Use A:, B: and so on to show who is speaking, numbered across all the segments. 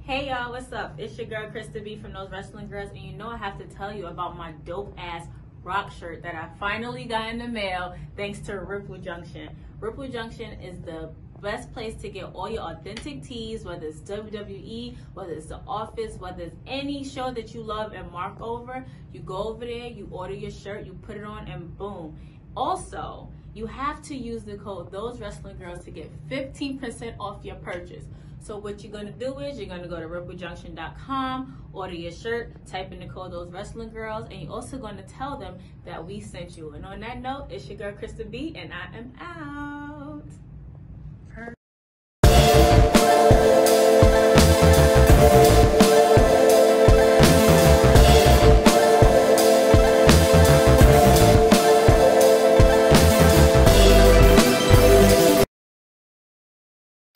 A: Hey y'all, what's up? It's your girl Krista B from Those Wrestling Girls, and you know I have to tell you about my dope ass rock shirt that I finally got in the mail thanks to Ripple Junction. Ripple Junction is the best place to get all your authentic tees, whether it's WWE, whether it's The Office, whether it's any show that you love and mark over. You go over there, you order your shirt, you put it on, and boom. Also, you have to use the code Those Wrestling Girls to get 15% off your purchase. So what you're going to do is you're going to go to ripplejunction.com, order your shirt, type in the code Those Wrestling Girls, and you're also going to tell them that we sent you. And on that note, it's your girl Krista B, and I am out.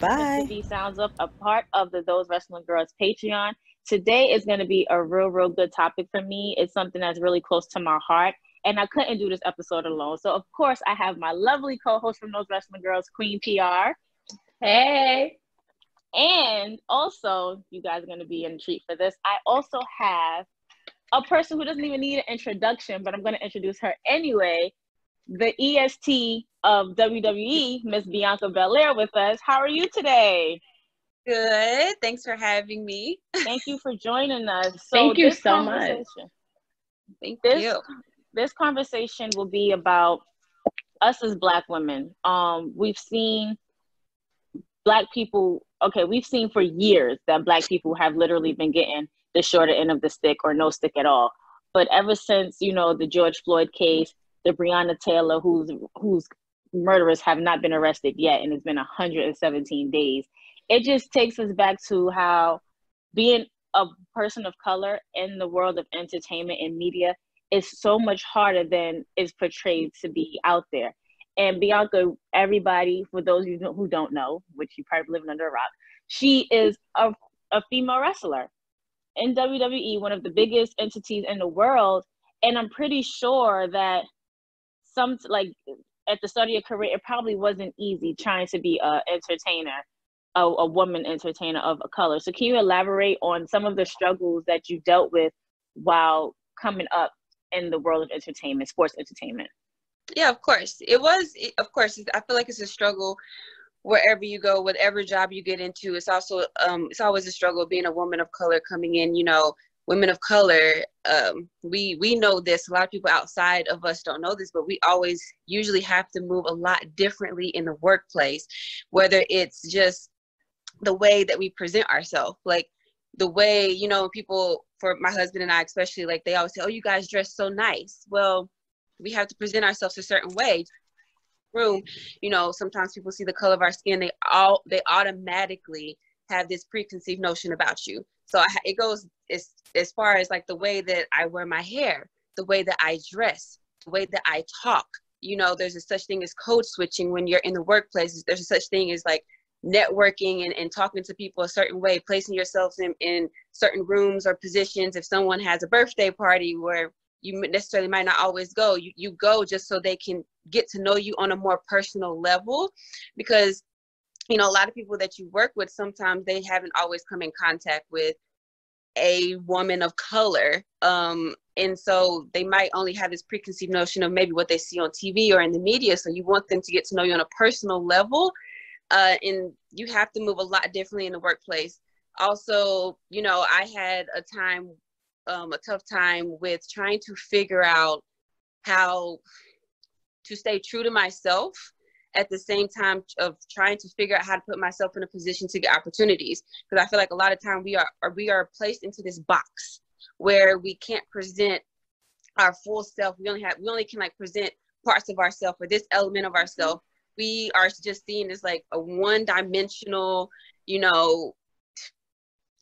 B: Bye.
C: Krista B Sounds Up, a part of the Those Wrestling Girls Patreon. Today is going to be a real good topic for me. It's something that's really close to my heart, and I couldn't do this episode alone. So, of course, I have my lovely co-host from Those Wrestling Girls, Queen P.R.
D: Hey.
C: And also, you guys are going to be in a treat for this. I also have a person who doesn't even need an introduction, but I'm going to introduce her anyway. The EST of WWE, Miss Bianca Belair, with us. How are you today?
D: Good. Thanks for having me.
C: Thank you for joining us. So
D: Thank you so much. Thank you.
C: This conversation will be about us as Black women. We've seen Black people, we've seen for years that Black people have literally been getting the shorter end of the stick or no stick at all. But ever since, the George Floyd case, the Breonna Taylor, whose murderers have not been arrested yet, and it's been 117 days. It just takes us back to how being a person of color in the world of entertainment and media is so much harder than is portrayed to be out there. And Bianca, everybody, for those of you who don't know, which you probably living under a rock, she is a female wrestler in WWE, one of the biggest entities in the world. And I'm pretty sure that at the start of your career, it probably wasn't easy trying to be a entertainer, a woman entertainer of a color. So can you elaborate on some of the struggles that you dealt with while coming up in the world of entertainment, sports entertainment?
D: Yeah, of course. I feel like it's a struggle wherever you go, whatever job you get into. It's also, it's always a struggle being a woman of color coming in, women of color, we know this. A lot of people outside of us don't know this, but we always usually have to move a lot differently in the workplace, whether it's just the way that we present ourselves, like the way, people, for my husband and I especially, like they always say, oh, you guys dress so nice. Well, we have to present ourselves a certain way. Sometimes people see the color of our skin, they automatically have this preconceived notion about you. So it goes as far as like the way that I wear my hair, the way that I dress, the way that I talk. There's a such thing as code switching when you're in the workplace. There's a such thing as like networking and talking to people a certain way, placing yourselves in certain rooms or positions. If someone has a birthday party where you necessarily might not always go, you go just so they can get to know you on a more personal level, because a lot of people that you work with, sometimes they haven't always come in contact with a woman of color. And so they might only have this preconceived notion of maybe what they see on TV or in the media. So you want them to get to know you on a personal level. And you have to move a lot differently in the workplace. Also, I had a tough time with trying to figure out how to stay true to myself at the same time of trying to figure out how to put myself in a position to get opportunities. Because I feel like a lot of time we are placed into this box where we can't present our full self. We only can like present parts of ourselves or this element of ourselves. We are just seen as like a one-dimensional,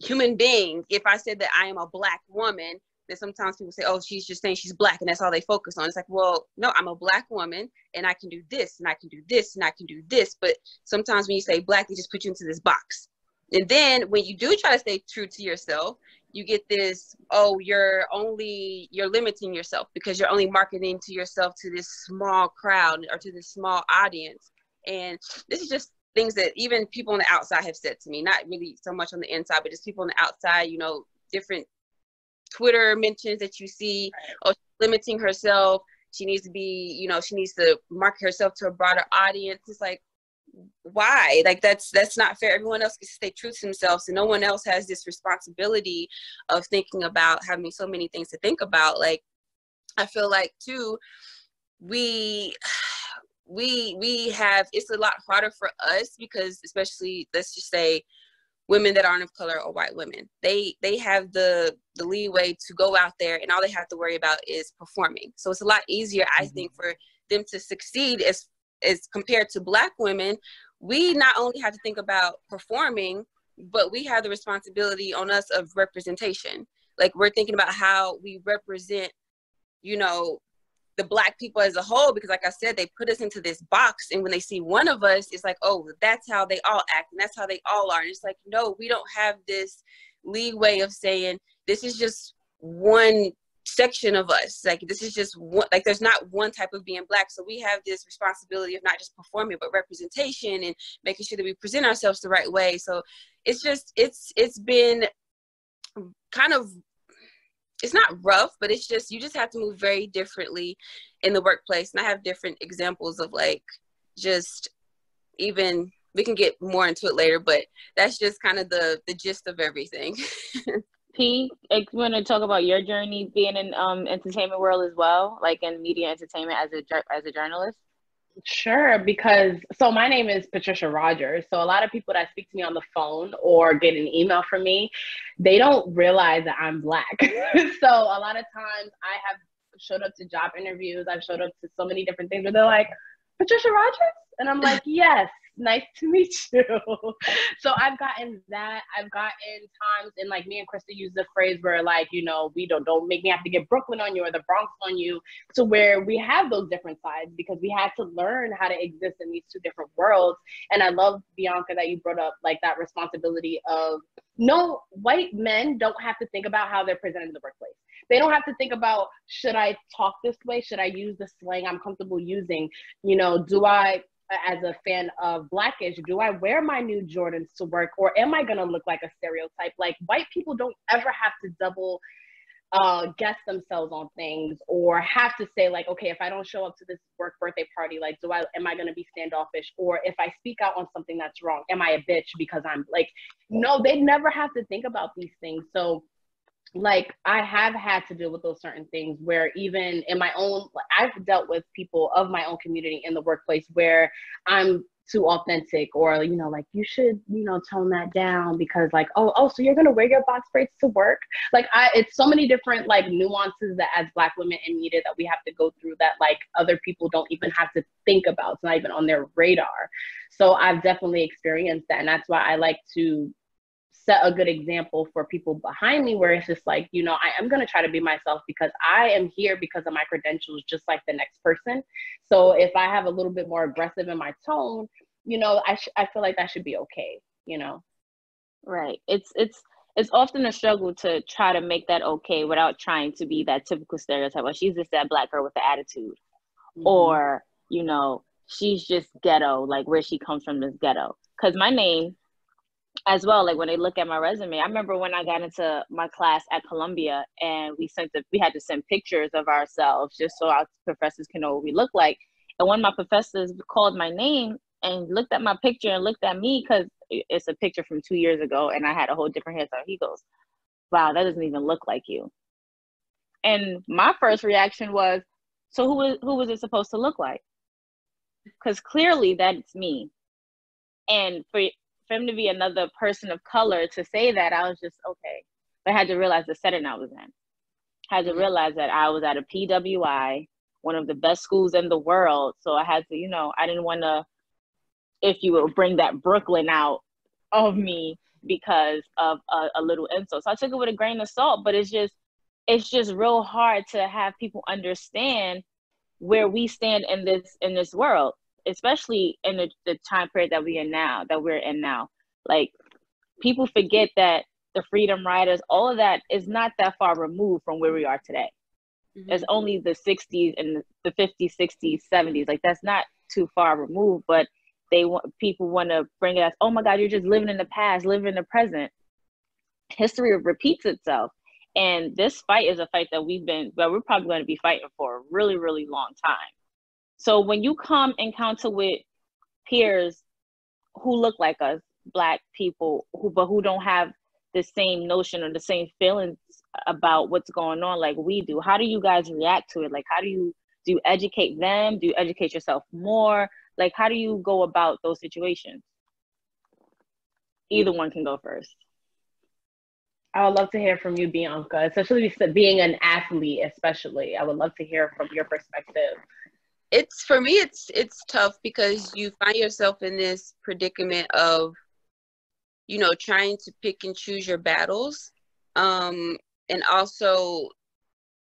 D: human being. If I said that I am a Black woman, then sometimes people say, oh, she's just saying she's Black and that's all they focus on. It's like, well, no, I'm a Black woman and I can do this and I can do this and I can do this. But sometimes when you say Black, they just put you into this box. And then when you do try to stay true to yourself, you get this, oh, you're limiting yourself because you're only marketing to yourself to this small crowd or to this small audience. And this is just things that even people on the outside have said to me, not really so much on the inside, but just people on the outside, you know, different Twitter mentions that you see, or limiting herself. She needs to be, you know, she needs to market herself to a broader audience. It's like, why? Like, that's not fair. Everyone else gets to stay true to themselves, and no one else has this responsibility of thinking about having so many things to think about. Like, I feel like too, we have, it's a lot harder for us because, especially, let's just say, women that aren't of color or white women, they have the leeway to go out there, and all they have to worry about is performing. So it's a lot easier, I think, for them to succeed as compared to Black women. We not only have to think about performing, but we have the responsibility on us of representation. Like, we're thinking about how we represent, you know, the Black people as a whole, because like I said, they put us into this box, and when they see one of us, it's like, oh, that's how they all act, and that's how they all are. And it's like, no, we don't have this leeway of saying this is just one section of us. Like, this is just one, like, there's not one type of being Black. So we have this responsibility of not just performing, but representation and making sure that we present ourselves the right way. So it's just, it's been kind of, it's not rough, but it's just, you just have to move very differently in the workplace. And I have different examples of, like, just even, we can get more into it later, but that's just kind of the gist of everything.
C: P, you want to talk about your journey being in entertainment world as well, like in media entertainment as a journalist?
B: Sure, because so my name is Patricia Rogers. So a lot of people that speak to me on the phone or get an email from me, they don't realize that I'm Black. So a lot of times I have showed up to job interviews. I've showed up to so many different things where they're like, Patricia Rogers? And I'm like, yes, nice to meet you. So I've gotten that. I've gotten times, and like me and Krista use the phrase where, like, you know, we don't make me have to get Brooklyn on you or the Bronx on you, to where we have those different sides because we had to learn how to exist in these two different worlds. And I love, Bianca, that you brought up like that responsibility of, no, white men don't have to think about how they're presented in the workplace. They don't have to think about, should I talk this way? Should I use the slang I'm comfortable using? You know, do I, as a fan of Blackish, do I wear my new Jordans to work, or am I gonna look like a stereotype? Like, white people don't ever have to double guess themselves on things, or have to say like, okay, if I don't show up to this work birthday party, like, am I gonna be standoffish? Or if I speak out on something that's wrong, am I a bitch because I'm like, no, they never have to think about these things. So like, I have had to deal with those certain things where even in my own, I've dealt with people of my own community in the workplace where I'm too authentic, or, you know, like, you should, you know, tone that down because like, oh, so you're going to wear your box braids to work? Like, it's so many different like nuances that as Black women in media that we have to go through that like other people don't even have to think about. It's not even on their radar. So I've definitely experienced that. And that's why I like to set a good example for people behind me, where it's just like, you know, I am going to try to be myself because I am here because of my credentials, just like the next person. So if I have a little bit more aggressive in my tone, you know, I feel like that should be okay, you know?
C: Right. It's often a struggle to try to make that okay without trying to be that typical stereotype. Well, she's just that Black girl with the attitude, or, you know, she's just ghetto, like where she comes from is ghetto. Because my name as well, like when they look at my resume, I remember when I got into my class at Columbia and we had to send pictures of ourselves just so our professors can know what we look like. And one of my professors called my name and looked at my picture and looked at me, because it's a picture from 2 years ago and I had a whole different hairstyle. He goes, wow, that doesn't even look like you. And my first reaction was, so who was it supposed to look like? Because clearly that's me. And for him to be another person of color to say that, I was just, okay. But I had to realize the setting I was in. I had to realize that I was at a PWI, one of the best schools in the world. So I had to, you know, I didn't want to, if you will, bring that Brooklyn out of me because of a little insult. So I took it with a grain of salt, but it's just real hard to have people understand where we stand in this world, especially in the time period that we're in now. Like, people forget that the freedom riders, all of that is not that far removed from where we are today. It's only the 60s and the 50s, 60s, 70s. Like, that's not too far removed, but people want to bring it as, oh my God, you're just living in the past, living in the present. History repeats itself. And this fight is a fight that we're probably going to be fighting for a really, really long time. So when you come encounter with peers who look like us, Black people, who don't have the same notion or the same feelings about what's going on like we do, how do you guys react to it? Like, do you educate them? Do you educate yourself more? Like, how do you go about those situations? Either one can go first.
B: I would love to hear from you, Bianca, especially being an athlete, especially. I would love to hear from your perspective.
D: For me, it's tough because you find yourself in this predicament of, you know, trying to pick and choose your battles. And also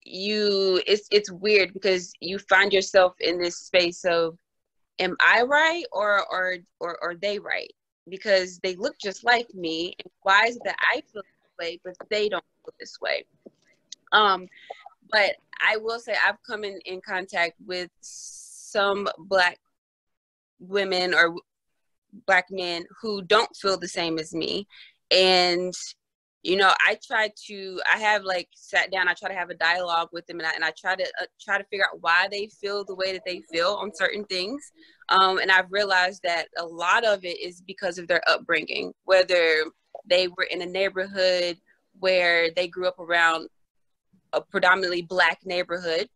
D: it's weird because you find yourself in this space of, am I right or they right? Because they look just like me. And why is it that I feel way, but they don't feel this way? But I will say I've come in contact with some Black women or Black men who don't feel the same as me. And, you know, I have like sat down, I try to have a dialogue with them, and I try to figure out why they feel the way that they feel on certain things. And I've realized that a lot of it is because of their upbringing, whether they were in a neighborhood where they grew up around a predominantly Black neighborhood,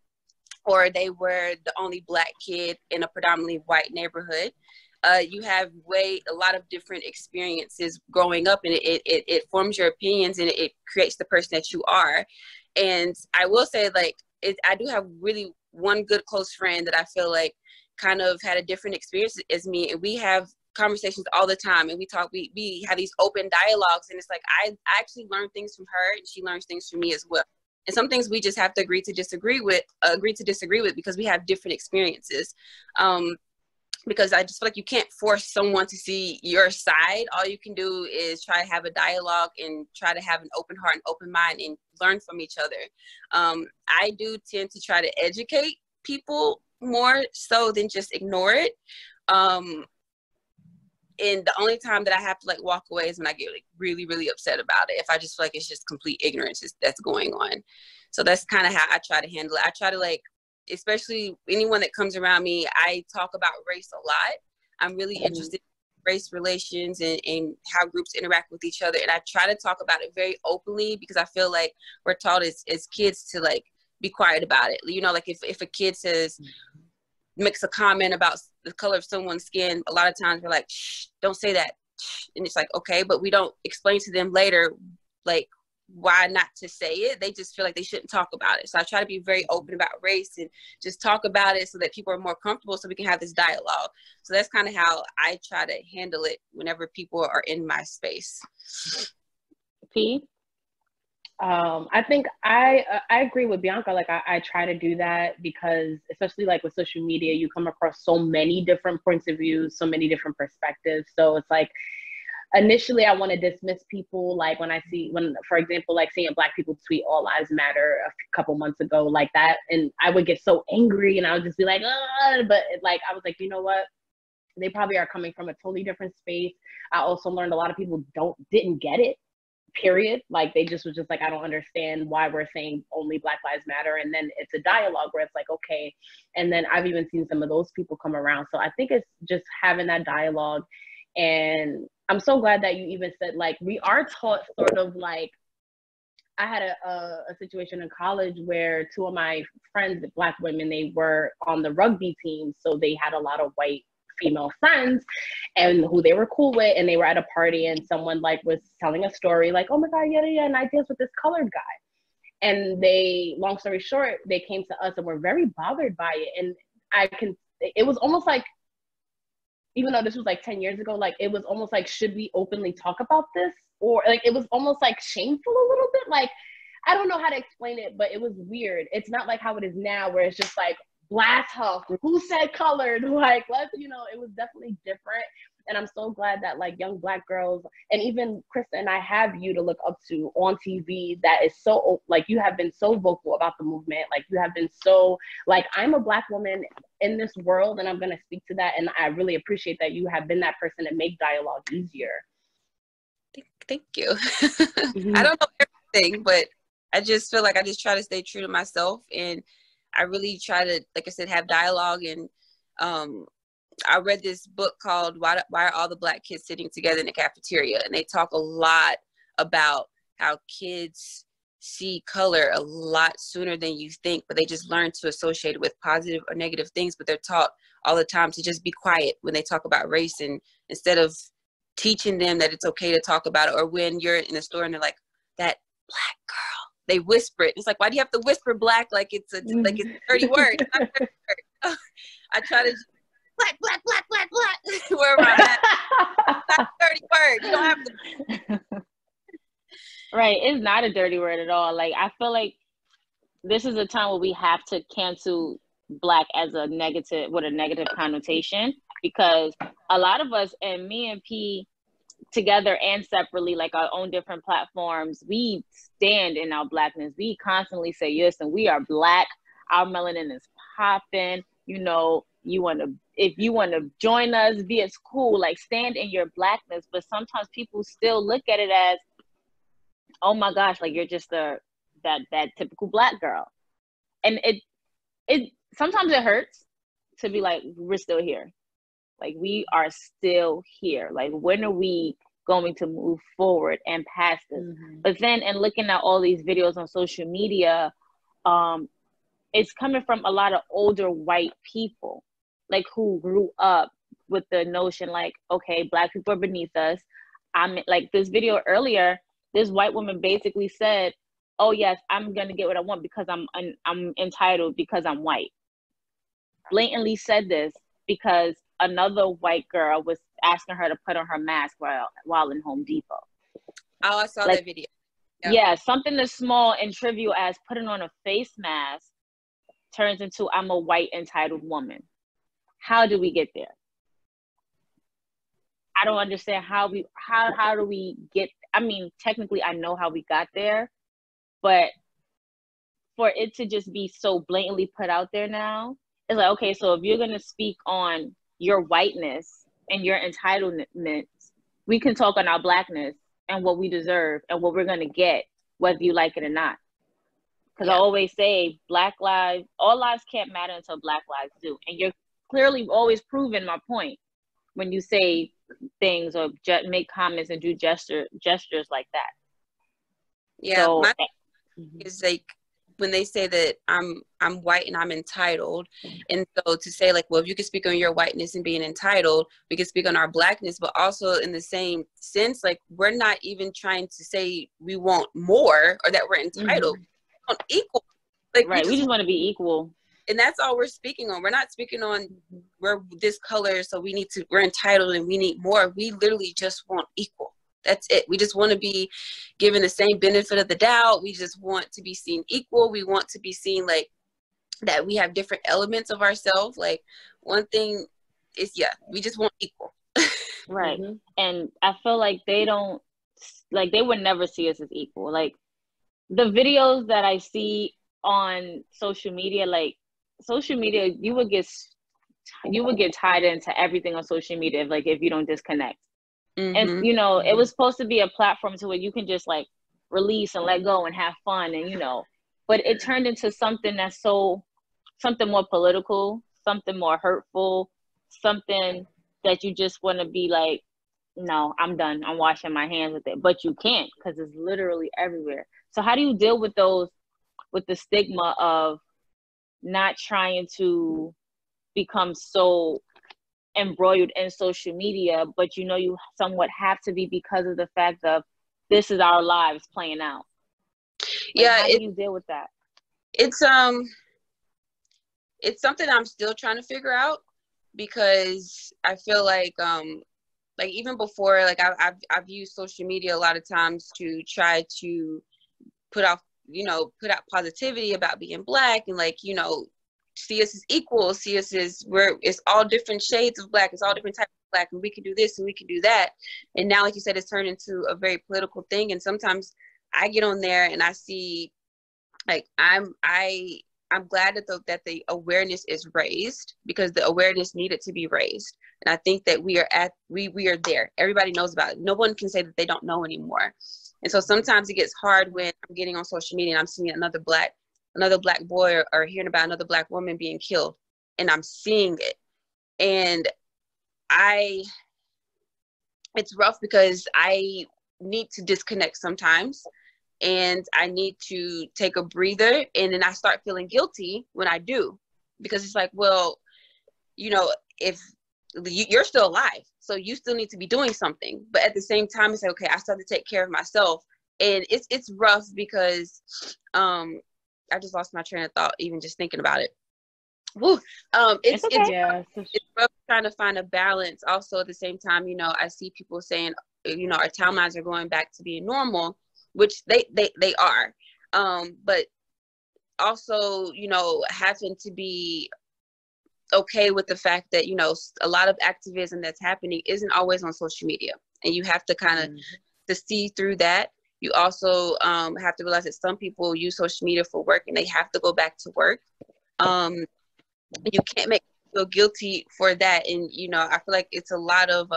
D: or they were the only Black kid in a predominantly white neighborhood. You have a lot of different experiences growing up, and it forms your opinions, and it creates the person that you are. And I will say, like, I do have really one good close friend that I feel like kind of had a different experience as me, and we have conversations all the time, and we have these open dialogues, and it's like I actually learn things from her, and she learns things from me as well. And some things we just have to agree to disagree with because we have different experiences. Because I just feel like you can't force someone to see your side. All you can do is try to have a dialogue and try to have an open heart and open mind and learn from each other. I do tend to try to educate people more so than just ignore it. And the only time that I have to like walk away is when I get like really, really upset about it. If I just feel like it's just complete ignorance that's going on. So that's kind of how I try to handle it. I try to, like, especially anyone that comes around me, I talk about race a lot. I'm really interested in race relations and how groups interact with each other. And I try to talk about it very openly because I feel like we're taught as kids to like be quiet about it. You know, like if a kid makes a comment about the color of someone's skin, a lot of times we're like, shh, don't say that. And it's like, okay, but we don't explain to them later, like, why not to say it. They just feel like they shouldn't talk about it. So I try to be very open about race and just talk about it so that people are more comfortable so we can have this dialogue. So that's kind of how I try to handle it whenever people are in my space.
C: P?
B: I think I agree with Bianca. Like I try to do that because especially like with social media, you come across so many different points of view, so many different perspectives. So it's like, initially I want to dismiss people, like for example, like seeing Black people tweet "All Lives Matter" a couple months ago like that, and I would get so angry and I would just be like, but like I was like, you know what, they probably are coming from a totally different space. I also learned a lot of people didn't get it, period. Like they just was just like, I don't understand why we're saying only Black Lives Matter. And then it's a dialogue where it's like, okay. And then I've even seen some of those people come around. So I think it's just having that dialogue. And I'm so glad that you even said, like, we are taught sort of like, I had a situation in college where two of my friends, Black women, they were on the rugby team. So they had a lot of white female friends and who they were cool with. And they were at a party and someone like was telling a story like, oh my God, yeah. And I danced with this colored guy. And they, long story short, they came to us and were very bothered by it. And it was almost like, even though this was like 10 years ago, like it was almost like, should we openly talk about this? Or like, it was almost like shameful a little bit. Like, I don't know how to explain it, but it was weird. It's not like how it is now where it's just like, blast her, who said colored? Like, it was definitely different. And I'm so glad that like young Black girls, and even Krista and I have you to look up to on TV, that is so, like, you have been so vocal about the movement. Like, you have been so, like, I'm a Black woman in this world, and I'm going to speak to that. And I really appreciate that you have been that person to make dialogue easier.
D: Thank you. I don't know everything, but I just feel like I just try to stay true to myself, and I really try to, like I said, have dialogue. And I read this book called Why Are All the Black Kids Sitting Together in the Cafeteria? And they talk a lot about how kids see color a lot sooner than you think, but they just learn to associate it with positive or negative things. But they're taught all the time to just be quiet when they talk about race, and instead of teaching them that it's okay to talk about it. Or when you're in a store and they're like, that Black girl, they whisper it. It's like, why do you have to whisper Black like it's a like it's a dirty word? It's not a dirty word. I try to Black, Black, Black, Black, Black, wherever I'm at. It's not a dirty word. You don't have to.
C: Right, it's not a dirty word at all. Like, I feel like this is a time where we have to cancel Black as a negative, with a negative connotation, because a lot of us, and me and P together and separately, like our own different platforms, we stand in our Blackness. We constantly say, yes, and we are Black. Our melanin is popping. You know, if you want to join us, it's cool. Like, stand in your Blackness. But sometimes people still look at it as, oh my gosh, like, you're just that typical Black girl. And it sometimes it hurts to be like, we're still here. Like, we are still here. Like, when are we going to move forward and past this? Mm-hmm. But then, in looking at all these videos on social media, it's coming from a lot of older white people, like, who grew up with the notion, like, okay, Black people are beneath us. I'm like, this video earlier, this white woman basically said, oh yes, I'm gonna get what I want because I'm entitled because I'm white. Blatantly said this because another white girl was asking her to put on her mask while in Home Depot.
D: Oh, I saw that video.
C: Yep. Yeah, something as small and trivial as putting on a face mask turns into, I'm a white entitled woman. How do we get there? I don't understand how do we get, I mean, technically I know how we got there, but for it to just be so blatantly put out there now, it's like, okay, so if you're going to speak on your whiteness and your entitlements, we can talk on our Blackness and what we deserve and what we're going to get, whether you like it or not. Because I always say, all lives can't matter until Black lives do. And you're clearly always proving my point when you say things or make comments and do gestures like that.
D: Yeah, so, my is like when they say that I'm white and I'm entitled, and so to say like, well, if you can speak on your whiteness and being entitled, we can speak on our Blackness, but also in the same sense, like, we're not even trying to say we want more or that we're entitled. We want equal. Like,
C: right, we just want to be equal.
D: And that's all we're speaking on. We're not speaking on we're this color, so we're entitled and we need more. We literally just want equal. That's it. We just want to be given the same benefit of the doubt. We just want to be seen equal. We want to be seen like that we have different elements of ourselves. Like, one thing is, we just want equal.
C: Right. Mm-hmm. And I feel like they would never see us as equal. Like, the videos that I see on social media, you would get tied into everything on social media, like, if you don't disconnect. Mm-hmm. And it was supposed to be a platform to where you can just like release and let go and have fun, and but it turned into something that's something more political, something more hurtful, something that you just want to be like, no, I'm done, I'm washing my hands with it. But you can't, because it's literally everywhere. So how do you deal with the stigma of not trying to become so embroiled in social media, but you somewhat have to be because of the fact of this is our lives playing out? Like, how do you deal with that?
D: It's something I'm still trying to figure out, because I feel like even before, like, I've used social media a lot of times to try to put out positivity about being Black, and like, see us as equal, see us as it's all different shades of Black, it's all different types Black, and we can do this and we can do that. And now, like you said, it's turned into a very political thing. And sometimes I get on there and I see, like, I'm glad that the awareness is raised, because the awareness needed to be raised. And I think that we are there. Everybody knows about it. No one can say that they don't know anymore. And so sometimes it gets hard when I'm getting on social media and I'm seeing another black boy or hearing about another Black woman being killed, and I'm seeing it. And it's rough because I need to disconnect sometimes, and I need to take a breather, and then I start feeling guilty when I do, because it's like, well, you know, if you're still alive, so you still need to be doing something. But at the same time, it's like, okay, I still have to take care of myself. And it's rough because I just lost my train of thought even just thinking about it. Woo. It's rough trying to find a balance. Also, at the same time, you know, I see people saying, you know, our timelines are going back to being normal, which they are. But also, you know, having to be okay with the fact that, you know, a lot of activism that's happening isn't always on social media, and you have to kind of to see through that. You also have to realize that some people use social media for work, and they have to go back to work. You can't make people feel guilty for that. And, you know, I feel like it's a lot of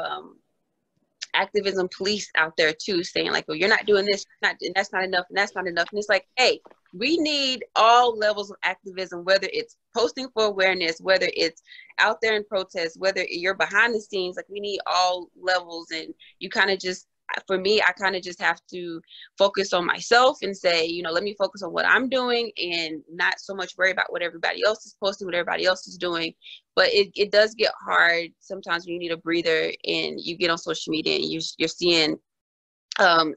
D: activism police out there too, saying like, well, you're not doing this, and that's not enough, and that's not enough. And it's like, hey, we need all levels of activism, whether it's posting for awareness, whether it's out there in protest, whether you're behind the scenes. Like, we need all levels. And you kind of just, for me, I kind of just have to focus on myself and say, you know, let me focus on what I'm doing and not so much worry about what everybody else is posting, what everybody else is doing. But it does get hard sometimes when you need a breather and you get on social media and you're seeing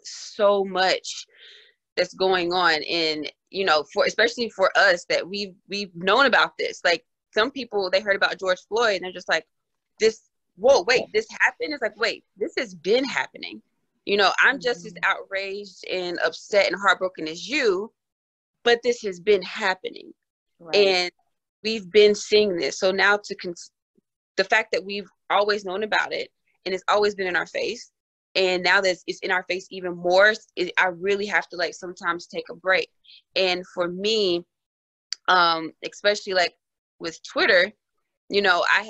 D: so much that's going on. And, you know, especially for us that we've known about this. Like, some people, they heard about George Floyd and they're just like, this happened? It's like, wait, this has been happening. You know, I'm just as outraged and upset and heartbroken as you, but this has been happening. Right. And we've been seeing this. So now the fact that we've always known about it and it's always been in our face, and now that it's in our face even more, I really have to, like, sometimes take a break. And for me, especially like with Twitter, you know, I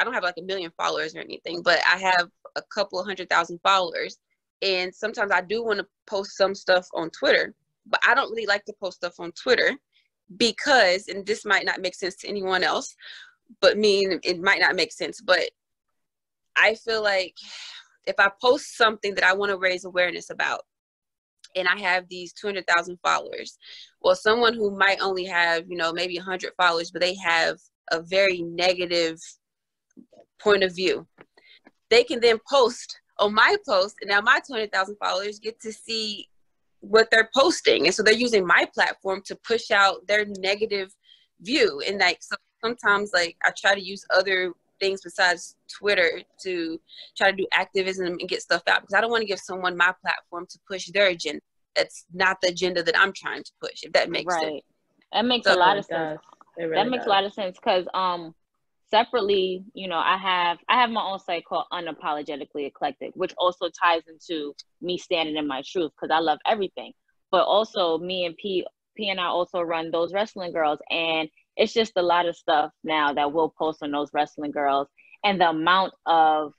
D: don't have like 1 million followers or anything, but I have a couple 100,000 followers. And sometimes I do want to post some stuff on Twitter, but I don't really like to post stuff on Twitter because, and this might not make sense to anyone else, but it might not make sense, but I feel like if I post something that I want to raise awareness about, and I have these 200,000 followers, well, someone who might only have, you know, maybe 100 followers, but they have a very negative point of view, they can then post on my post, and now my 200,000 followers get to see what they're posting. And so they're using my platform to push out their negative view. And like, so sometimes, like, I try to use other things besides Twitter to try to do activism and get stuff out, because I don't want to give someone my platform to push their agenda. That's not the agenda that I'm trying to push, if that makes sense.
C: That makes a lot of sense. That makes a lot of sense, because separately, you know, I have my own site called Unapologetically Eclectic, which also ties into me standing in my truth, because I love everything. But also, me and P and I also run Those Wrestling Girls, and it's just a lot of stuff now that we'll post on Those Wrestling Girls, and the amount of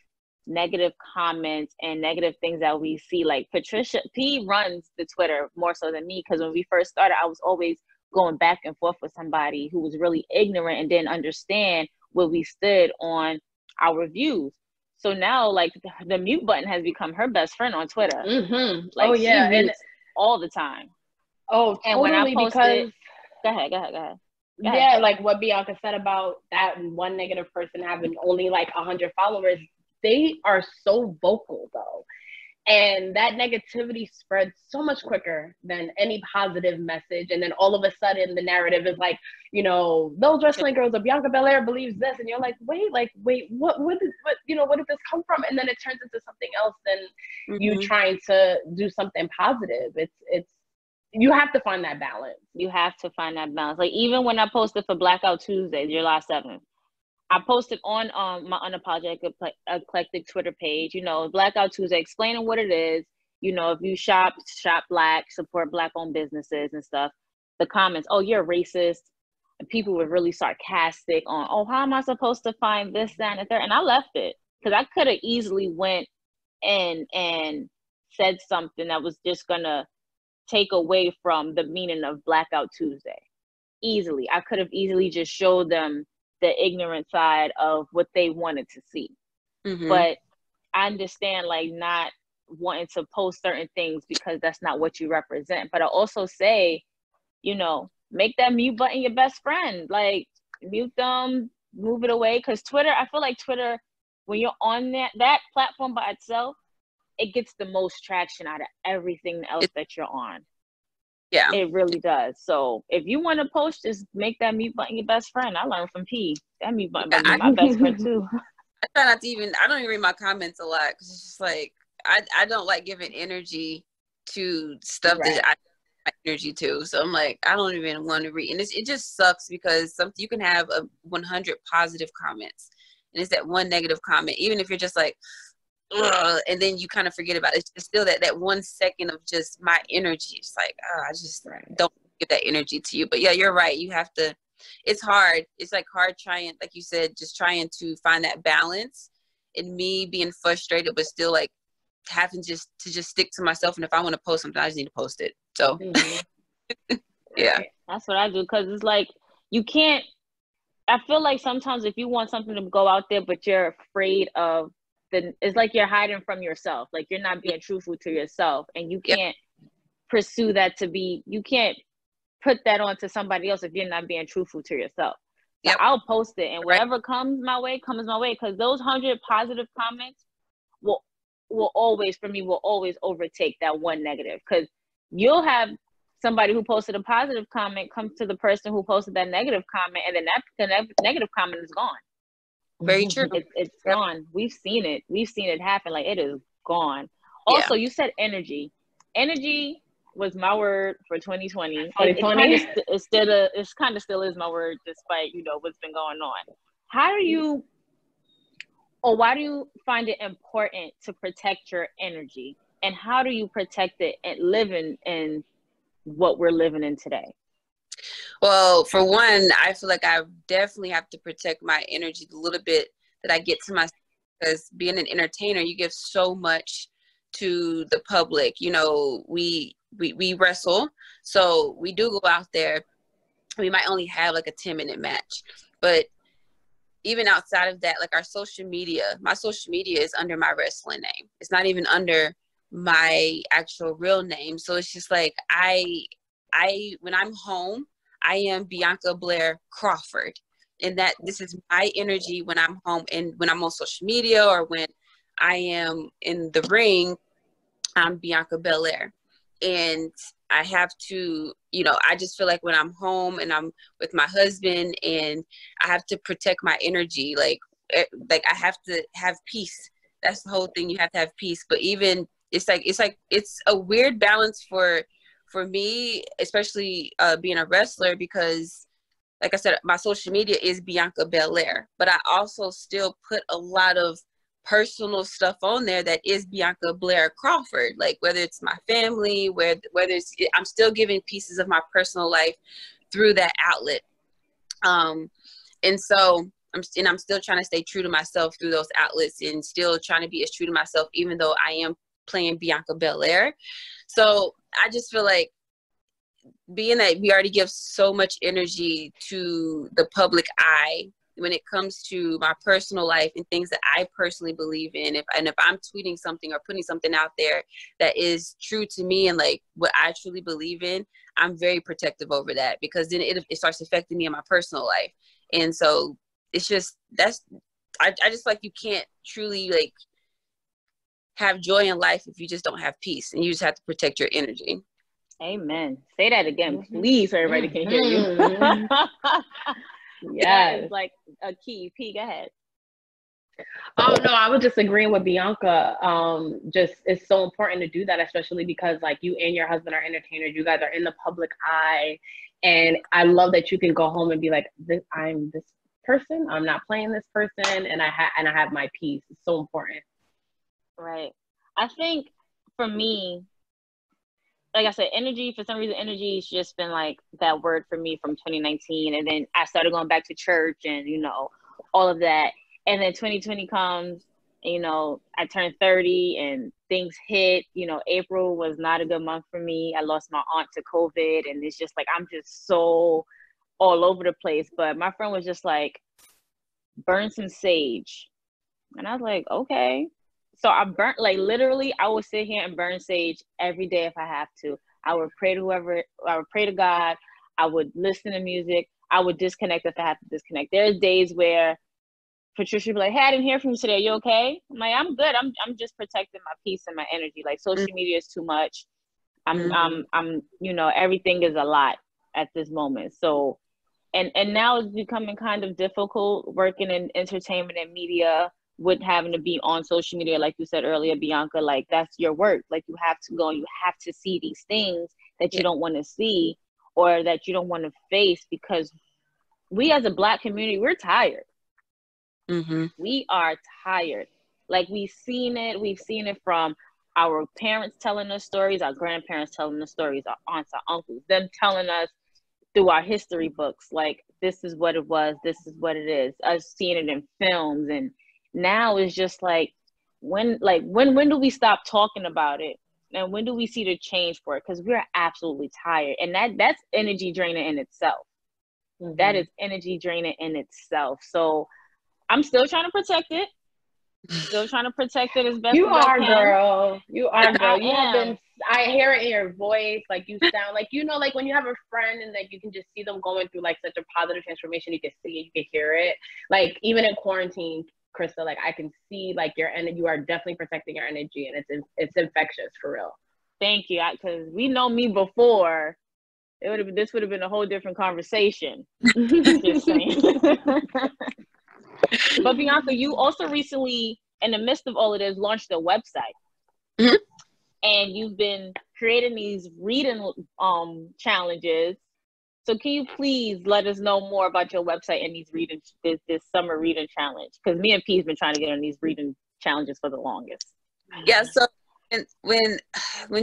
C: negative comments and negative things that we see. Like, Patricia P runs the Twitter more so than me, because when we first started, I was always going back and forth with somebody who was really ignorant and didn't understand where we stood on our views. So now, like, the mute button has become her best friend on Twitter. Like, she mutes all the time.
B: Oh, totally. And when I posted,
C: go ahead.
B: Yeah, like what Bianca said about that one negative person having only like 100 followers, they are so vocal though. And that negativity spreads so much quicker than any positive message. And then all of a sudden the narrative is like, you know, Those Wrestling Girls or Bianca Belair believes this. And you're like, wait, what did this come from? And then it turns into something else than you trying to do something positive. It's, you have to find that balance.
C: You have to find that balance. Like, even when I posted for Blackout Tuesday, July 7th, I posted on my unapologetic eclectic Twitter page, you know, Blackout Tuesday, explaining what it is. You know, if you shop Black, support Black-owned businesses and stuff. The comments, oh, you're racist. And people were really sarcastic on, oh, how am I supposed to find this, that, and the third? And I left it because I could have easily went in and said something that was just gonna take away from the meaning of Blackout Tuesday. Easily, I could have easily just showed them the ignorant side of what they wanted to see. But I understand, like, not wanting to post certain things because that's not what you represent. But I also say, you know, make that mute button your best friend. Like, mute them, move it away. Because Twitter, I feel like Twitter, when you're on that platform by itself, it gets the most traction out of everything else that you're on.
D: Yeah,
C: it really does. So if you want to post, just make that mute button your best friend. I learned from P. That mute button be my best friend too.
D: I try not to even, I don't even read my comments a lot because it's just like, I don't like giving energy to stuff that I my energy to. So I'm like, I don't even want to read. And it just sucks because you can have 100 positive comments and it's that one negative comment, even if you're just like, ugh, and then you kind of forget about it. It's still that 1 second of just my energy. It's like, oh, I just don't give that energy to you. But yeah, you're right. You have to, it's hard. It's like hard trying, like you said, just trying to find that balance in me being frustrated, but still like having to just stick to myself. And if I want to post something, I just need to post it. So yeah,
C: that's what I do. Cause it's like, you can't, I feel like sometimes if you want something to go out there, but you're afraid of it's like you're hiding from yourself. Like you're not being truthful to yourself, and you can't pursue that you can't put that onto somebody else if you're not being truthful to yourself. So I'll post it, and whatever comes my way, because those 100 positive comments will always overtake that one negative. Because you'll have somebody who posted a positive comment come to the person who posted that negative comment, and then that negative comment is gone.
D: Very true.
C: It's gone. We've seen it happen. Like, it is gone. Also, you said energy. Energy was my word for 2020. It kind of still is my word, despite, you know, what's been going on. Why do you find it important to protect your energy? And how do you protect it and living in what we're living in today?
D: Well, for one, I feel like I definitely have to protect my energy, the little bit that I get to myself, because being an entertainer, you give so much to the public. You know, we wrestle, so we do go out there. We might only have like a 10-minute match, but even outside of that, like my social media is under my wrestling name. It's not even under my actual real name. So it's just like when I'm home, I am Bianca Belair Crawford, and that this is my energy when I'm home, and when I'm on social media or when I am in the ring, I'm Bianca Belair. And I have to, you know, I just feel like when I'm home and I'm with my husband, and I have to protect my energy, like I have to have peace. That's the whole thing. You have to have peace. But even it's a weird balance for me, especially being a wrestler, because like I said, my social media is Bianca Belair, but I also still put a lot of personal stuff on there that is Bianca Belair Crawford, like whether it's my family, whether it's, I'm still giving pieces of my personal life through that outlet. And so I'm still trying to stay true to myself through those outlets, and still trying to be as true to myself, even though I am playing Bianca Belair. So I just feel like, being that we already give so much energy to the public eye when it comes to my personal life and things that I personally believe in, if I'm tweeting something or putting something out there that is true to me and like what I truly believe in, I'm very protective over that, because then it starts affecting me in my personal life. And so it's just, I just like, you can't truly like have joy in life if you just don't have peace, and you just have to protect your energy.
C: Amen. Say that again, please, so everybody can hear you. That is like a key. P, go ahead.
B: Oh no, I was just agreeing with Bianca. Just it's so important to do that, especially because like you and your husband are entertainers. You guys are in the public eye, and I love that you can go home and be like, I'm this person. I'm not playing this person, and I have my peace. It's so important.
C: Right. I think for me, like I said, energy, for some reason, energy has just been like that word for me from 2019. And then I started going back to church and, you know, all of that. And then 2020 comes, and, you know, I turned 30 and things hit. You know, April was not a good month for me. I lost my aunt to COVID. And it's just like, I'm just so all over the place. But my friend was just like, burn some sage. And I was like, okay. So I burnt, like literally, I would sit here and burn sage every day if I have to. I would pray to whoever, I would pray to God. I would listen to music. I would disconnect if I have to disconnect. There's days where Patricia would be like, hey, I didn't hear from you today. You okay? I'm like, I'm good. I'm just protecting my peace and my energy. Like social media is too much. I'm, you know, everything is a lot at this moment. So, and now it's becoming kind of difficult working in entertainment and media, with having to be on social media, like you said earlier, Bianca, like that's your work. Like you have to go and you have to see these things that you don't want to see or that you don't want to face, because we as a Black community, we're tired. We are tired. Like we've seen it from our parents telling us stories, our grandparents telling us stories, our aunts, our uncles, them telling us through our history books, like this is what it was, this is what it is, us seeing it in films. And now it's just like, when do we stop talking about it? And when do we see the change for it? Because we're absolutely tired. And that's energy draining in itself. That is energy draining in itself. So I'm still trying to protect it. Still trying to protect it as best as I can.
B: Girl. You are, girl. You have
C: am.
B: been, I hear it in your voice. Like you sound like, you know, like when you have a friend and like you can just see them going through like such a positive transformation, you can see it, you can hear it. Like even in quarantine, Krista, like I can see like your energy. You are definitely protecting your energy, and it's infectious for real.
C: Thank you, because we know me before. This would have been a whole different conversation. Just saying. But Bianca, you also recently, in the midst of all of this, launched a website, and you've been creating these reading challenges. So can you please let us know more about your website and these this summer reading challenge? Because me and P's been trying to get on these reading challenges for the longest.
D: Yeah. So when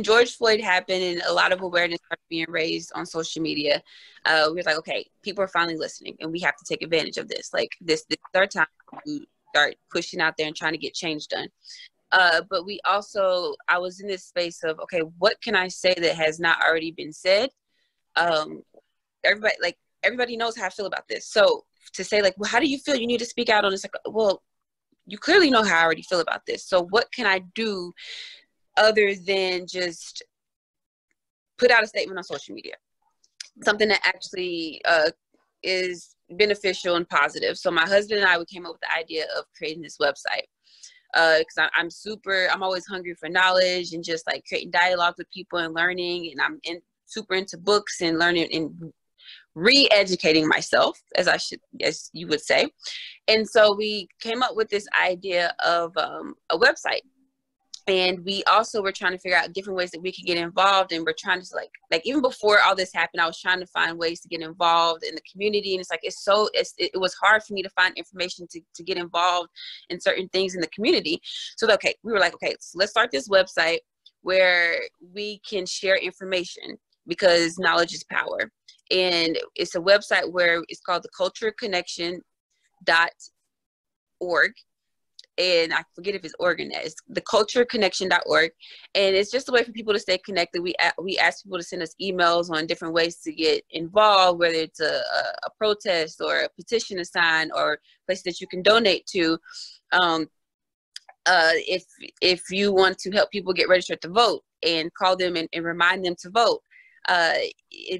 D: George Floyd happened and a lot of awareness started being raised on social media, we were like, okay, people are finally listening, and we have to take advantage of this. Like this is our time to start pushing out there and trying to get change done. But I was in this space of, okay, what can I say that has not already been said? Everybody knows how I feel about this. So to say like, well, how do you feel? You need to speak out on this. Like, well, you clearly know how I already feel about this. So what can I do other than just put out a statement on social media? Something that actually is beneficial and positive. So my husband and I, we came up with the idea of creating this website. Because I'm always hungry for knowledge and just like creating dialogue with people and learning. And I'm super into books and learning and re-educating myself, as you would say. And so we came up with this idea of a website. And we also were trying to figure out different ways that we could get involved. And we're trying to like even before all this happened, I was trying to find ways to get involved in the community. And it's like, it was hard for me to find information to get involved in certain things in the community. So we were like, okay, so let's start this website where we can share information, because knowledge is power. And it's a website where it's called the cultureconnection.org. And I forget if it's Organet. It's the cultureconnection.org. And it's just a way for people to stay connected. We ask people to send us emails on different ways to get involved, whether it's a protest or a petition to sign or place that you can donate to. If you want to help people get registered to vote, and call them and remind them to vote.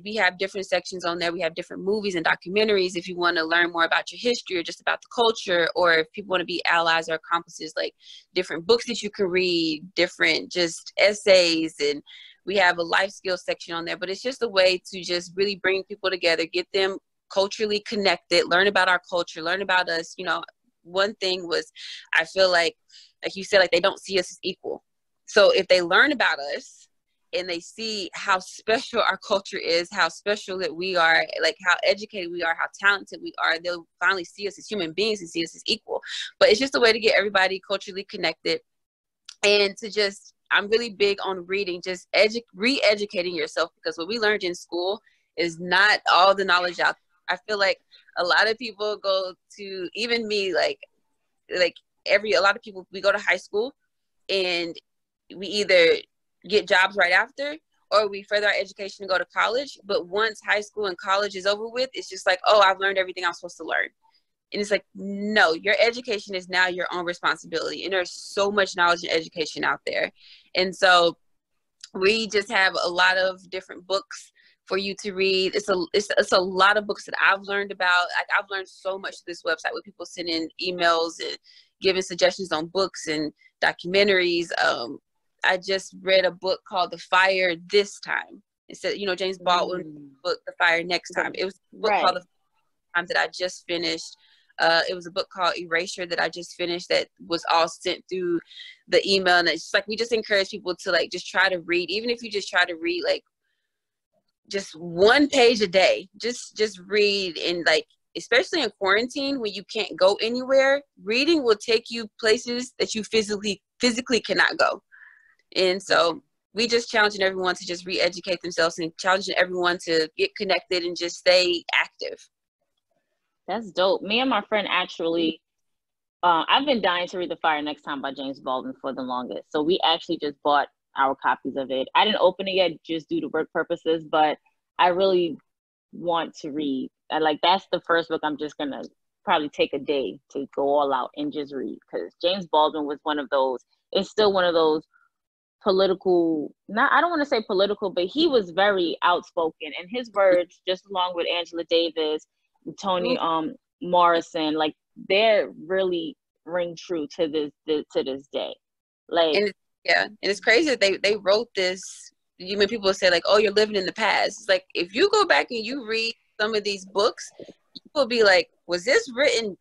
D: We have different sections on there. We have different movies and documentaries if you want to learn more about your history or just about the culture, or if people want to be allies or accomplices, like different books that you can read, different just essays. And we have a life skills section on there, but it's just a way to just really bring people together, get them culturally connected, learn about our culture, learn about us. You know, one thing was, I feel like you said, like they don't see us as equal. So if they learn about us and they see how special our culture is, how special that we are, like how educated we are, how talented we are, they'll finally see us as human beings and see us as equal. But it's just a way to get everybody culturally connected, and to just, I'm really big on reading, just re-educating yourself, because what we learned in school is not all the knowledge out there. I feel like a lot of people go to, even me, like a lot of people, we go to high school and we either get jobs right after, or we further our education and go to college. But once high school and college is over with, it's just like, oh, I've learned everything I'm supposed to learn. And it's like, no, your education is now your own responsibility. And there's so much knowledge and education out there. And so we just have a lot of different books for you to read. It's a lot of books that I've learned about. Like, I've learned so much through this website, with people sending emails and giving suggestions on books and documentaries. I just read a book called The Fire This Time. It said, James Baldwin's book, The Fire Next Time. It was a book called The Time that I just finished. It was a book called Erasure that I just finished, that was all sent through the email. And it's just like, we just encourage people to like just try to read, even if you just try to read like just one page a day, just read. And like, especially in quarantine when you can't go anywhere, reading will take you places that you physically cannot go. And so we just challenging everyone to just re-educate themselves, and challenging everyone to get connected and just stay active.
C: That's dope. Me and my friend actually, I've been dying to read The Fire Next Time by James Baldwin for the longest. So we actually just bought our copies of it. I didn't open it yet just due to work purposes, but I really want to read. That's the first book I'm just going to probably take a day to go all out and just read, because James Baldwin was one of those, it's still one of those political, I don't want to say political, but he was very outspoken, and his words, just along with Angela Davis, Toni Morrison, like, they're really ring true to this day. Like,
D: and it's crazy that they wrote this. When people say like, oh, you're living in the past, it's like, if you go back and you read some of these books, you will be like, was this written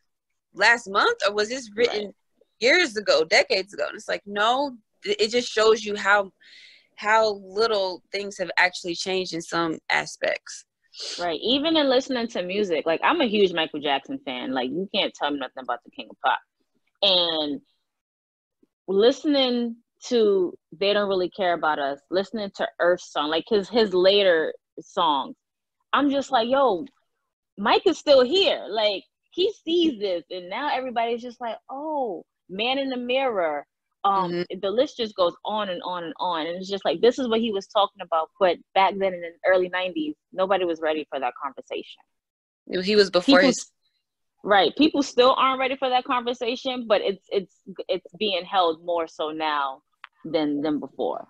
D: last month, or was this written years ago, decades ago? And it's like, no, it just shows you how little things have actually changed in some aspects.
C: Right. Even in listening to music, like, I'm a huge Michael Jackson fan. Like, you can't tell me nothing about the King of Pop. And listening to They Don't Really Care About Us, listening to Earth's song, like his later songs, I'm just like, yo, Mike is still here. Like, he sees this, and now everybody's just like, oh, Man in the Mirror. The list just goes on and on and on. And it's just like, this is what he was talking about. But back then in the early 90s, nobody was ready for that conversation.
D: He was before his...
C: Right. People still aren't ready for that conversation, but it's being held more so now than before.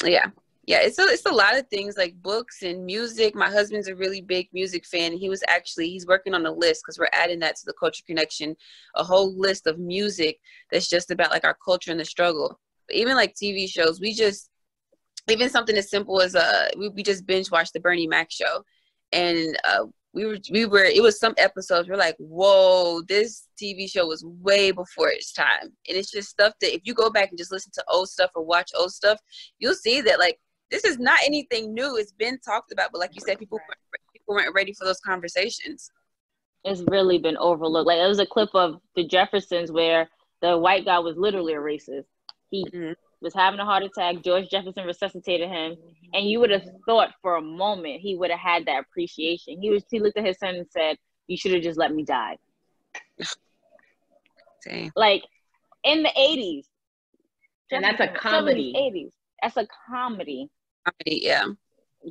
D: Yeah. It's a lot of things, like books and music. My husband's a really big music fan, and he's working on a list, because we're adding that to the Culture Connection, a whole list of music that's just about like our culture and the struggle. But even like TV shows, even something as simple as we just binge watched the Bernie Mac show, and it was some episodes we're like, whoa, this TV show was way before its time. And it's just stuff that if you go back and just listen to old stuff or watch old stuff, you'll see that like, this is not anything new. It's been talked about, but like you said, people weren't ready for those conversations.
C: It's really been overlooked. Like, there was a clip of the Jeffersons where the white guy was literally a racist. He was having a heart attack. George Jefferson resuscitated him, and you would have thought for a moment he would have had that appreciation. He looked at his son and said, "You should have just let me die."
D: Dang.
C: Like, in the 80s,
B: and that's a comedy.
C: 80s. That's a comedy.
D: Yeah.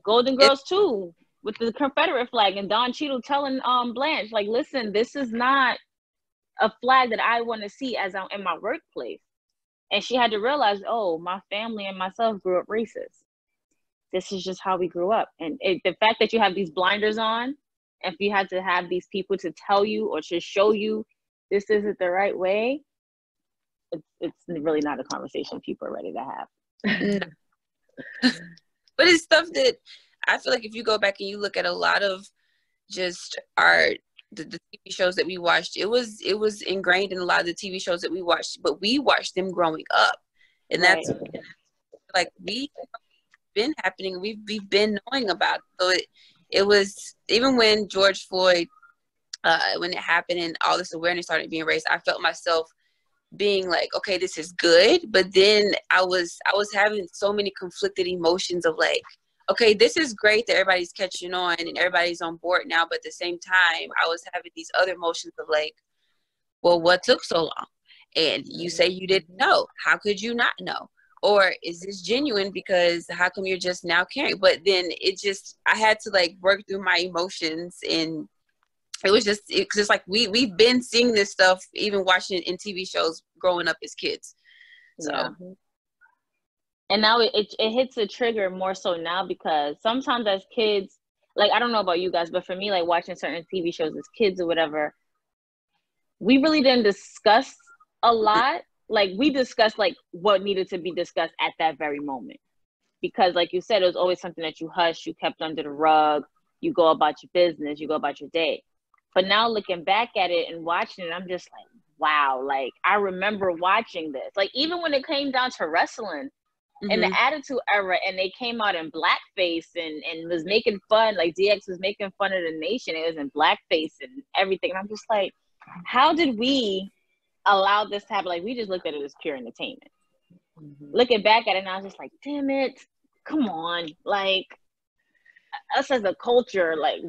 C: Golden Girls too, with the Confederate flag, and Don Cheadle telling Blanche, like, listen, this is not a flag that I want to see as I'm in my workplace. And she had to realize, oh, my family and myself grew up racist. This is just how we grew up. And the fact that you have these blinders on, if you had to have these people to tell you or to show you this isn't the right way, it's really not a conversation people are ready to have.
D: But it's stuff that I feel like if you go back and you look at a lot of just the TV shows that we watched, it was ingrained in a lot of the TV shows that we watched, but we watched them growing up. And that's like, been happening. We've been knowing about it. So it was, even when George Floyd, when it happened and all this awareness started being raised, I felt myself being like, okay, this is good. But then I was having so many conflicted emotions of like, okay, this is great that everybody's catching on and everybody's on board now. But at the same time, I was having these other emotions of like, well, what took so long? And you say you didn't know. How could you not know? Or is this genuine? Because how come you're just now caring? But then I had to like work through my emotions, and it was just, it's just like we've been seeing this stuff, even watching it in TV shows growing up as kids. So.
C: Yeah. And now it hits a trigger more so now, because sometimes as kids, like, I don't know about you guys, but for me, like watching certain TV shows as kids or whatever, we really didn't discuss a lot. Like, we discussed like what needed to be discussed at that very moment, because like you said, it was always something that you hushed, you kept under the rug, you go about your business, you go about your day. But now looking back at it and watching it, I'm just like, wow, like I remember watching this. Like, even when it came down to wrestling in the Attitude Era, and they came out in blackface and was making fun, like DX was making fun of the nation, it was in blackface and everything. And I'm just like, how did we allow this to happen? Like, we just looked at it as pure entertainment. Looking back at it now, I was just like, damn it, come on. Like, us as a culture, like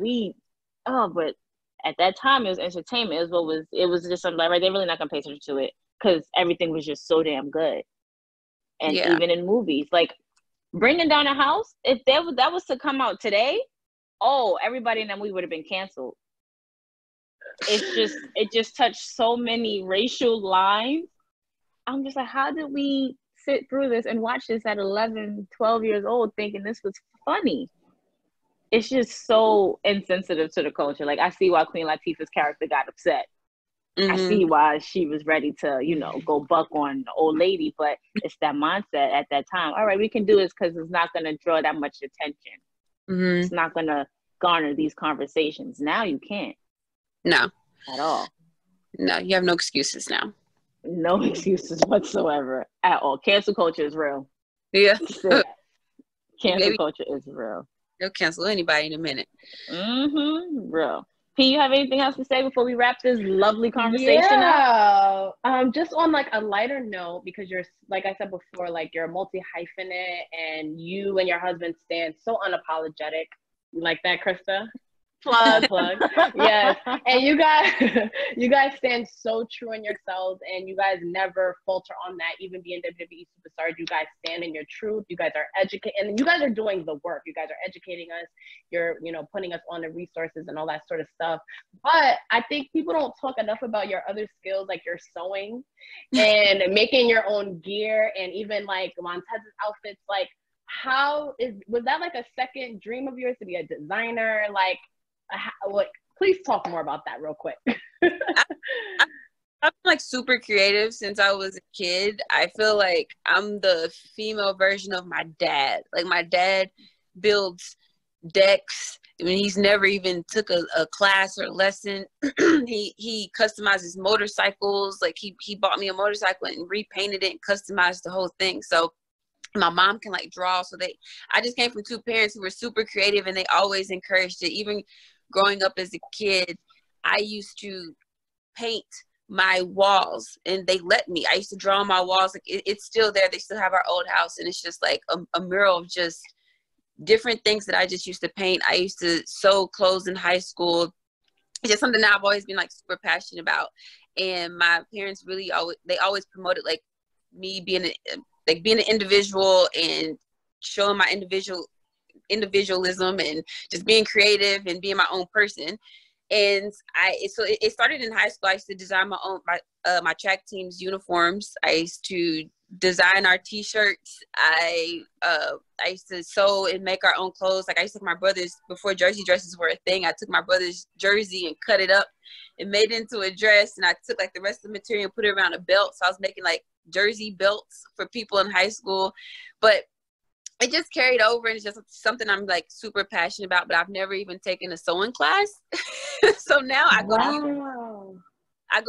C: but at that time it was entertainment. It was just something like, right, they're really not gonna pay attention to it because everything was just so damn good. And even in movies, like Bringing Down a House, if that was to come out today, everybody in that movie would have been canceled. It just touched so many racial lines. I'm just like, how did we sit through this and watch this at 11, 12 years old thinking this was funny? It's just so insensitive to the culture. Like, I see why Queen Latifah's character got upset. I see why she was ready to, go buck on the old lady, but it's that mindset at that time. All right, we can do this because it's not going to draw that much attention. It's not going to garner these conversations. Now you can't.
D: No.
C: At all.
D: No, you have no excuses now.
C: No excuses whatsoever at all. Cancel culture is real.
D: Yeah.
C: Cancel culture is real.
D: They'll cancel anybody in a minute.
C: Real. P, you have anything else to say before we wrap this lovely conversation up?
B: Just on like a lighter note, because you're, like I said before, like you're multi-hyphenate and you and your husband stand so unapologetic. You like that, Krista? Plug. Yes. And you guys stand so true in yourselves, and you guys never falter on that. Even being WWE superstars, you guys stand in your truth. You guys are educating, and you guys are doing the work. You guys are educating us. You're, putting us on the resources and all that sort of stuff. But I think people don't talk enough about your other skills, like your sewing and making your own gear, and even like Montez's outfits. Like, was that like a second dream of yours to be a designer? Like, please talk more about that real quick.
D: I'm like super creative since I was a kid. I feel like I'm the female version of my dad. Like, my dad builds decks. I mean, he's never even took a class or lesson. he customizes motorcycles. Like, he bought me a motorcycle and repainted it and customized the whole thing. So my mom can like draw. So I just came from two parents who were super creative, and they always encouraged it. Even growing up as a kid, I used to paint my walls, and they let me. I used to draw on my walls. Like, it's still there. They still have our old house, and it's just like a mural of just different things that I just used to paint. I used to sew clothes in high school. It's just something that I've always been like super passionate about. And my parents really always promoted like me being an individual and showing my individualism and just being creative and being my own person. And it started in high school. I used to design my track team's uniforms. I used to design our t-shirts. I used to sew and make our own clothes. Like, I used to take my brother's, before jersey dresses were a thing, I took my brother's jersey and cut it up and made it into a dress. And I took like the rest of the material and put it around a belt. So I was making like jersey belts for people in high school. But it just carried over, and it's just something I'm like super passionate about, but I've never even taken a sewing class. So now I go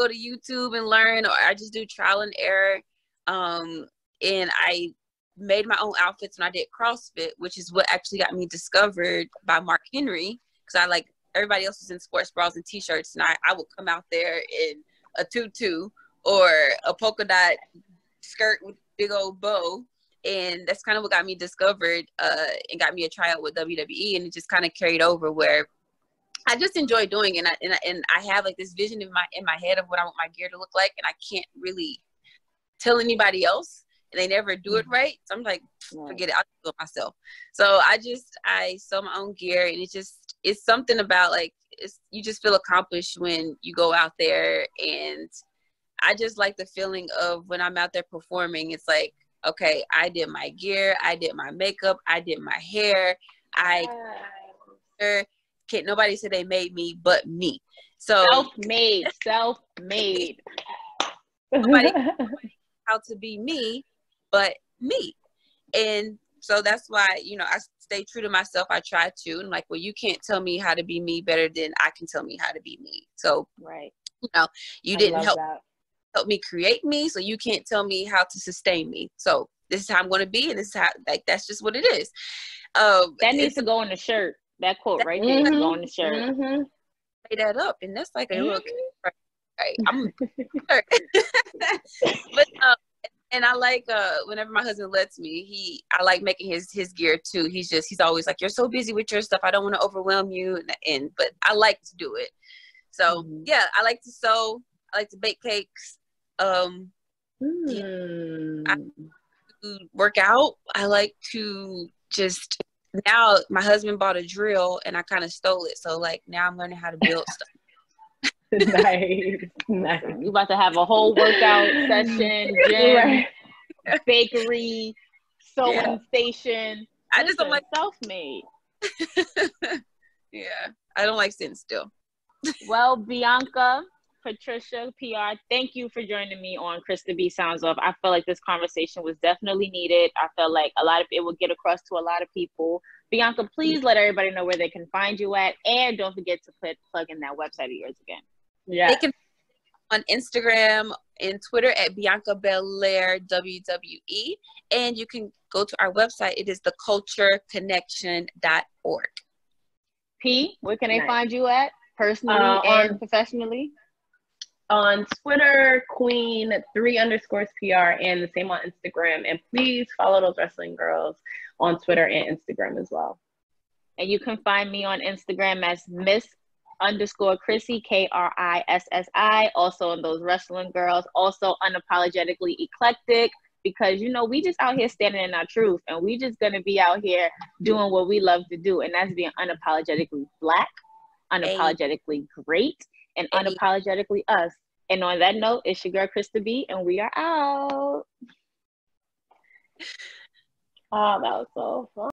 D: to YouTube and learn, or I just do trial and error. And I made my own outfits when I did CrossFit, which is what actually got me discovered by Mark Henry. Because I like, everybody else was in sports bras and t-shirts, and I would come out there in a tutu or a polka dot skirt with big old bow. And that's kind of what got me discovered and got me a tryout with WWE. And it just kind of carried over where I just enjoy doing it. And I have like this vision in my head of what I want my gear to look like. And I can't really tell anybody else. And they never do it right. So I'm like, forget it. I'll do it myself. So I sew my own gear. And it's something about like, you just feel accomplished when you go out there. And I just like the feeling of when I'm out there performing, it's like, okay, I did my gear, I did my makeup, I did my hair, can't nobody say they made me but me. So
C: self-made.
D: Nobody how to be me but me. And so that's why, you know, I stay true to myself. I try to, and like, well, you can't tell me how to be me better than I can tell me how to be me. So
C: right,
D: you know, you didn't help me create me, so you can't tell me how to sustain me. So this is how I'm going to be, and this is how, like, that's just what it is.
C: That needs to go on the shirt. That quote right there needs to go on the shirt.
D: Lay that up, and that's like a look. Right, I'm but and I like whenever my husband lets me, I like making his gear too. He's always like, you're so busy with your stuff, I don't want to overwhelm you, and but I like to do it. So yeah, I like to sew, I like to bake cakes. I to work out. I like to just, now my husband bought a drill and I kind of stole it. So like now I'm learning how to build stuff.
B: Nice.
C: You about to have a whole workout session, gym, bakery, sewing station.
D: I just don't like
C: self-made.
D: Yeah, I don't like sitting still.
C: Well, Bianca, Patricia, PR, thank you for joining me on Krista B Sounds Off. I feel like this conversation was definitely needed. I feel like a lot of it will get across to a lot of people. Bianca, please let everybody know where they can find you at, and don't forget to plug in that website of yours again.
B: Yeah,
D: they can on Instagram and Twitter at Bianca Belair WWE, and you can go to our website. It is thecultureconnection.org.
C: P, where can they find you at, personally and professionally?
B: On Twitter, Queen 3_PR, and the same on Instagram. And please follow those wrestling girls on Twitter and Instagram as well.
C: And you can find me on Instagram as Miss_Chrissy, KRISSI. Also on those wrestling girls. Also unapologetically eclectic, because you know we just out here standing in our truth, and we just gonna be out here doing what we love to do, and that's being unapologetically Black, unapologetically great, and unapologetically us. And on that note, it's your girl Krista B, and we are out.
B: Oh, that was so fun.